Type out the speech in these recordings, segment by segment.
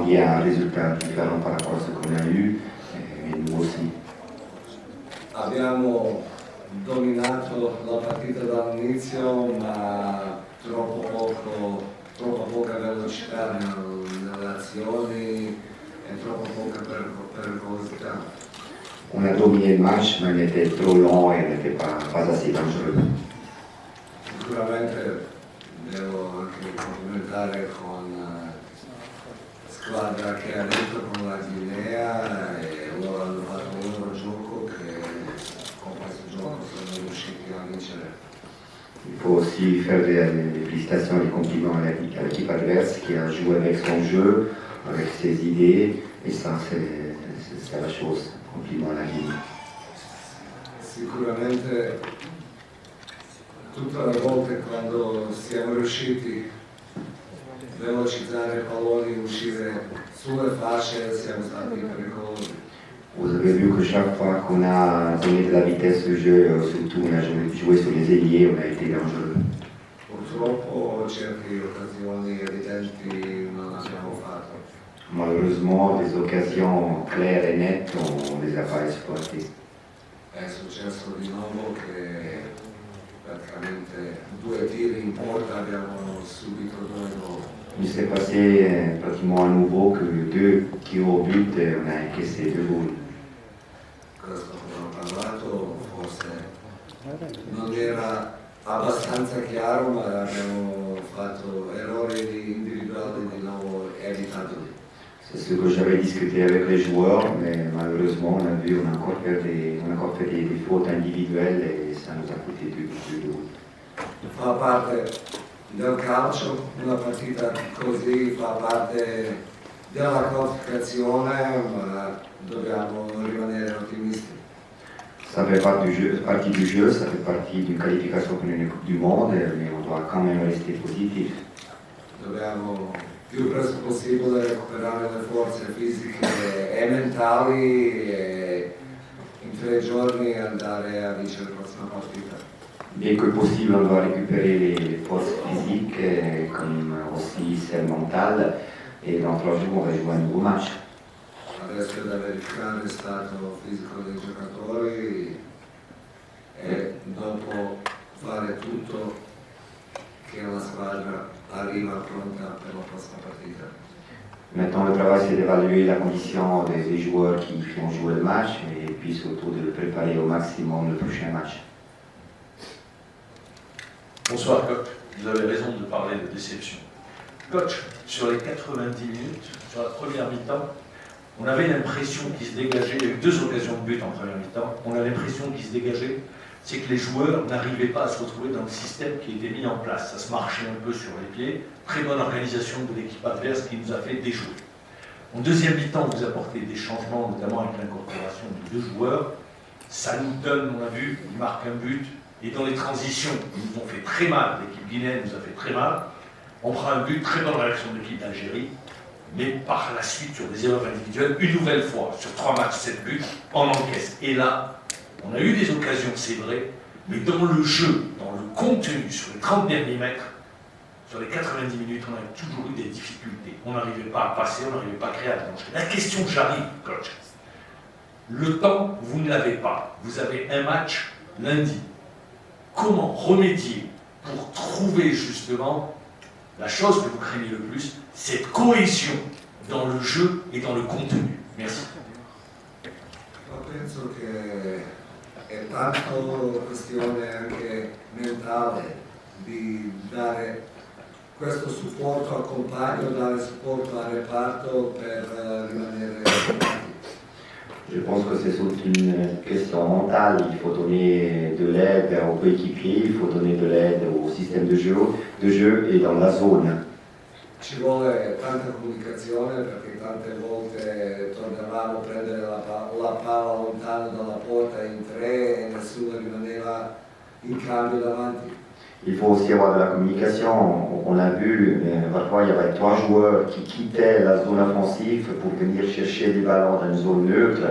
lié à un résultat différent par rapport à ce qu'on a eu, et nous aussi. Abbiamo dominato la partita dall'inizio, ma troppo poca velocità nelle azioni e troppo poca pericolosità. On a dominé le match, mais on était trop lent et on n'était pas assez dangereux. Sicuramente devo anche complimentare con la squadra che ha vinto con la Guinea e loro hanno fatto un loro gioco che con questo gioco sono riusciti a vincere. Il faut aussi faire des félicitations et des compliments à l'équipe adverse qui a joué avec son jeu, avec ses idées, et ça c'est la chose. Compliment à la Guinée. Sicuramente tutte le volte quando siamo riusciti a velocizzare i palloni, uscire sulle fasce, siamo stati pericolosi. Vous avez vu que chaque fois qu'on a donné de la vitesse au jeu, surtout on a joué sur les ailiers, on a été dangereux. Purtroppo certe occasioni evidenti non abbiamo fatto. Malheureusement, des occasions claires et nettes, on ne les a pas exploitées. È successo di nuovo che praticamente 2 tiri in porta abbiamo subito 2 gol. Il s'est passé pratiquement à nouveau que 2 tirs au but et on a encaissé 2 goals. Questo come ho parlato forse non era abbastanza chiaro, ma abbiamo fatto errori individuali di nuovo evitati. C'est ce que j'avais discuté avec les joueurs, mais malheureusement, on a vu, on a encore fait des fautes individuelles et ça nous a coûté du but. Fa parte del calcio, una partita così fa parte della qualificazione, ma dobbiamo rimanere ottimisti. Ça fait partie du jeu, ça fait partie d'une qualification pour une Coupe du Monde, mais on doit quand même rester positif. Dobbiamo più presto possibile recuperare le forze fisiche e mentali e in 3 giorni andare a vincere la prossima partita. Dès que possible, on doit récupérer les forces physiques, comme aussi celles mentales, et dans 3 jours, on va jouer un nouveau match. Adesso da verificare il stato fisico dei giocatori e dopo fare tutto che la squadra arriva pronta per la prossima partita. Maintenant, le travail, c'est d'évaluer la condition des joueurs qui vont jouer le match, et puis surtout de le préparer au maximum le prochain match. Bonsoir coach, vous avez raison de parler de déception. Coach, sur les 90 minutes, sur la première mi-temps, on avait l'impression qu'il se dégageait, il y a eu 2 occasions de but en première mi-temps, on a l'impression qu'il se dégageait, c'est que les joueurs n'arrivaient pas à se retrouver dans le système qui était mis en place. Ça se marchait un peu sur les pieds, très bonne organisation de l'équipe adverse qui nous a fait déjouer. En deuxième mi-temps, vous apportez des changements, notamment avec l'incorporation de 2 joueurs. Ça nous donne, on a vu, ils marquent un but, et dans les transitions, ils nous ont fait très mal, l'équipe guinéenne nous a fait très mal. On prend un but, très bonne réaction de l'équipe d'Algérie, mais par la suite, sur des erreurs individuelles, une nouvelle fois, sur 3 matchs, 7 buts, on encaisse. Et là, on a eu des occasions, c'est vrai, mais dans le jeu, dans le contenu, sur les 30 derniers mètres, sur les 90 minutes, on a toujours eu des difficultés. On n'arrivait pas à passer, on n'arrivait pas à créer la danger. La question que j'arrive, coach, le temps, vous ne l'avez pas. Vous avez un match lundi. Comment remédier pour trouver justement la chose que vous craignez le plus, cette cohésion dans le jeu et dans le contenu? Merci. Ma penso che è tanto questione anche mentale di dare questo supporto al compagno, dare supporto al reparto per rimanere avanti. Je pense que c'est surtout une question mentale. Il faut donner de l'aide aux coéquipiers, il faut donner de l'aide au système de jeu et dans la zone. Ci vuole tanta comunicazione perché tante volte tornavamo a prendere la palla lontano dalla porta in 3 e nessuno rimaneva in cambio davanti. Il faut aussi avoir de la communication. On l'a vu, parfois il y avait 3 joueurs qui quittaient la zone offensive pour venir chercher des ballons dans une zone neutre.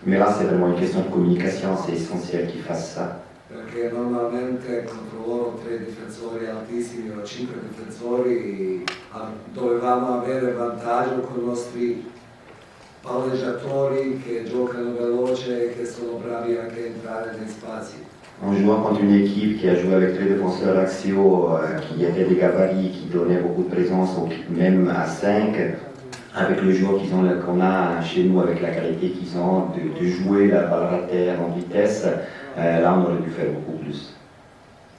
Mais là, c'est vraiment une question de communication, c'est essentiel qu'ils fassent ça. perché normalmente contro loro 3 difensori altissimi o 5 difensori dovevamo avere vantaggio con i nostri palleggiatori che giocano veloce e che sono bravi anche a entrare nei spazi. En jouant contre une équipe qui a joué avec 3 défenseurs axiaux, qui étaient des gabarits, qui donnaient beaucoup de présence, même à 5, avec le joueur qu'on a chez nous, avec la qualité qu'ils ont, de jouer la balle à terre en vitesse, là on aurait dû faire beaucoup plus.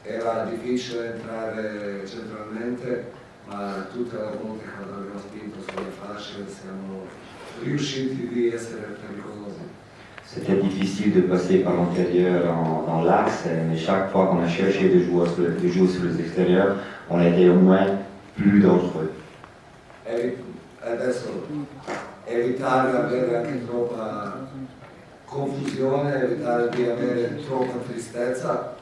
Era difficile entrare centralmente, ma tutte le volte quando abbiamo spinto sulle fasce siamo riusciti di essere pericolosi. C'était difficile de passer par l'intérieur dans l'axe, mais chaque fois qu'on a cherché de jouer sur les extérieurs, on était au moins plus dangereux. Adesso evitare di avere anche troppa confusione, evitare di avere troppa tristezza.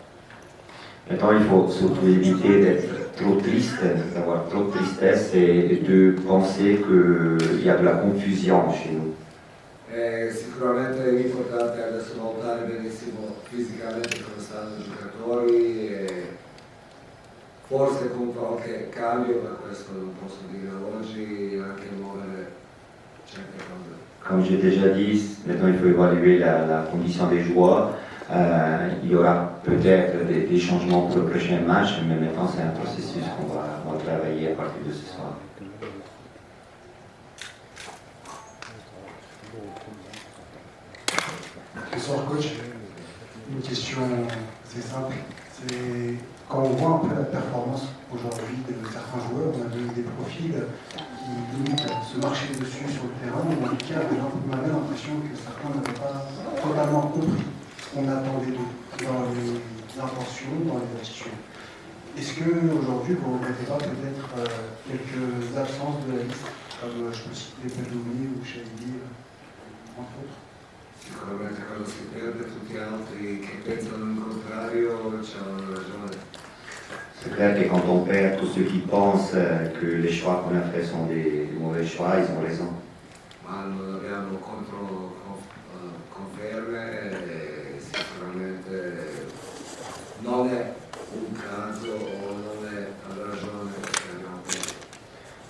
Maintenant, il faut surtout éviter d'être trop triste, d'avoir trop de tristesse et de penser qu'il y a de la confusion chez nous. Sicuramente è importante adesso valutare benissimo fisicamente come stanno i giocatori e forse con qualche cambio, ma questo non posso dire oggi, anche muovere certe cose. Comme j'ai déjà dit, maintenant il faut évaluer la condition des joueurs. Il y aura peut-être des changements pour le prochain match, mais maintenant c'est un processus qu'on va travailler à partir de ce soir. Bonsoir coach, une question assez simple, c'est quand on voit un peu la performance aujourd'hui de certains joueurs, on a vu des profils qui limite se marcher dessus sur le terrain, on avait l'impression que certains n'avaient pas totalement compris ce qu'on attendait d'eux dans les intentions, dans les attitudes. Est-ce qu'aujourd'hui vous ne regrettez pas peut-être quelques absences de la liste, comme je peux citer Pelloumi ou Chaïdi, entre autres? Sicuramente quando si perde tutti gli altri che pensano il contrario c'hanno ragione. C'est clair que quand on perd, tous ceux qui pensent que les choix qu'on a faits sont des mauvais choix, ils ont raison. Ma non abbiamo conferme e sicuramente non è un caso o non è ragione perché abbiamo perso.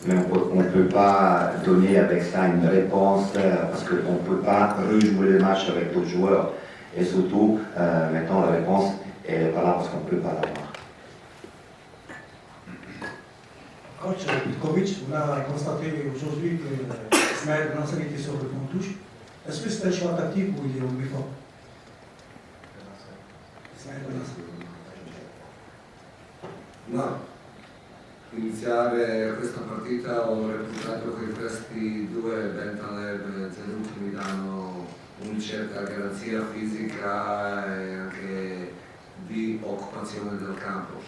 Mais on ne peut pas donner avec ça une réponse parce qu'on ne peut pas rejouer le match avec d'autres joueurs. Et surtout, maintenant la réponse, elle n'est pas là parce qu'on ne peut pas l'avoir. Coach Petkovic, on a constaté aujourd'hui que Ismaël Bennassar était sur le fond de touche. Est-ce que c'est un choix tactique ou il est au mi-fond? Ismaël Bennassar. No, iniziare questa partita ho reputato che questi due Bentaleb e Zerouki mi danno una certa garanzia fisica e anche di occupazione del campo.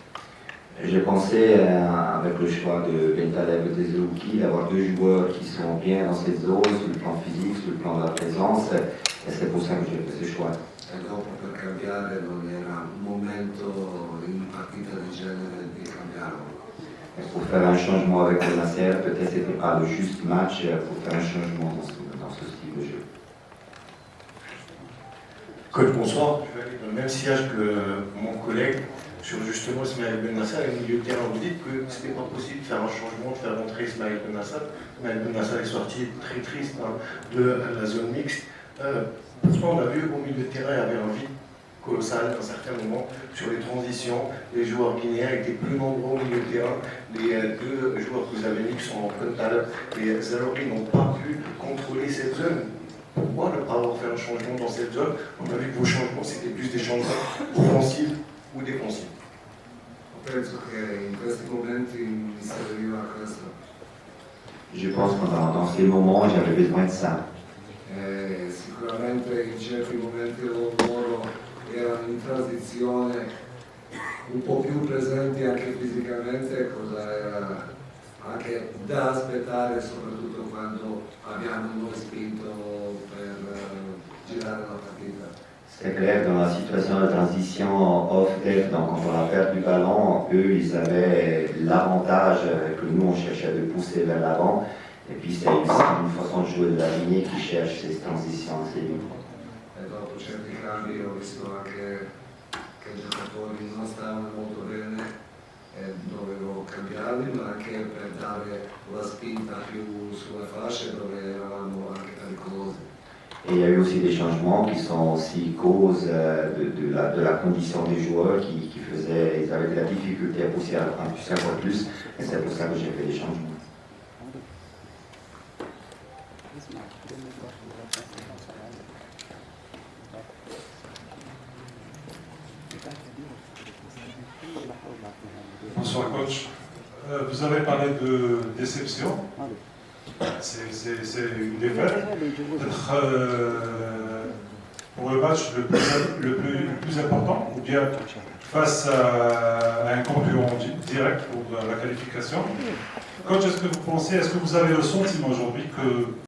J'ai pensé, avec le choix de Bentaleb et de Zerouki, d'avoir 2 joueurs qui sont bien dans cette zone, sur le plan physique, sur le plan de la présence, et c'est pour ça que j'ai fait ce choix. E dopo per cambiare non era un momento in una partita del genere di cambiarlo. Et pour faire un changement avec le Nasser, peut-être c'était pas le juste match pour faire un changement dans ce style de jeu. Coach, bonsoir. Je vais aller dans le même sillage que mon collègue sur justement Ismaël Bennassar et le milieu de terrain. Vous dites que c'était pas possible de faire un changement, de faire rentrer Ismaël Bennassar. Ismaël Bennassar est sorti très triste de la zone mixte. Pourtant, on a vu au milieu de terrain, il y avait un vide colossal à un certain moment sur les transitions. Les joueurs guinéens étaient plus nombreux au milieu de terrain. Les 2 joueurs que vous avez mis qui sont en Bentaleb et Zerouki n'ont pas pu contrôler cette zone. Pourquoi ne pas avoir fait un changement dans cette zone? On a vu que vos changements, c'était plus des changements offensifs ou défensifs. Penso che in questi momenti mi serviva questo. Je pense que dans ces moments, j'avais besoin de ça. Sicuramente in certi momenti loro erano in transizione un po' più presenti anche fisicamente, cosa era anche da aspettare soprattutto quando abbiamo noi spinto per girare la partita. C'est clair, dans la situation de transition off-dev, donc quand on a perdu le ballon, eux, ils avaient l'avantage que nous, on cherchait de pousser vers l'avant. Et puis c'est une façon de jouer de la lignée qui cherche ces transitions assez libres. E dopo certi cambi ho visto anche che i giocatori non stavano molto bene e dovevo cambiarli, ma anche per dare la spinta più sulle fasce dove eravamo anche pericolosi. Et il y a eu aussi des changements qui sont aussi cause de la condition des joueurs qui faisaient, ils avaient de la difficulté à pousser encore plus, et c'est pour ça que j'ai fait des changements. Bonsoir coach. Vous avez parlé de déception. C'est une défaite. Peut-être pour le match le plus important, ou bien face à un concurrent direct pour la qualification. Coach, est-ce que vous avez le sentiment aujourd'hui que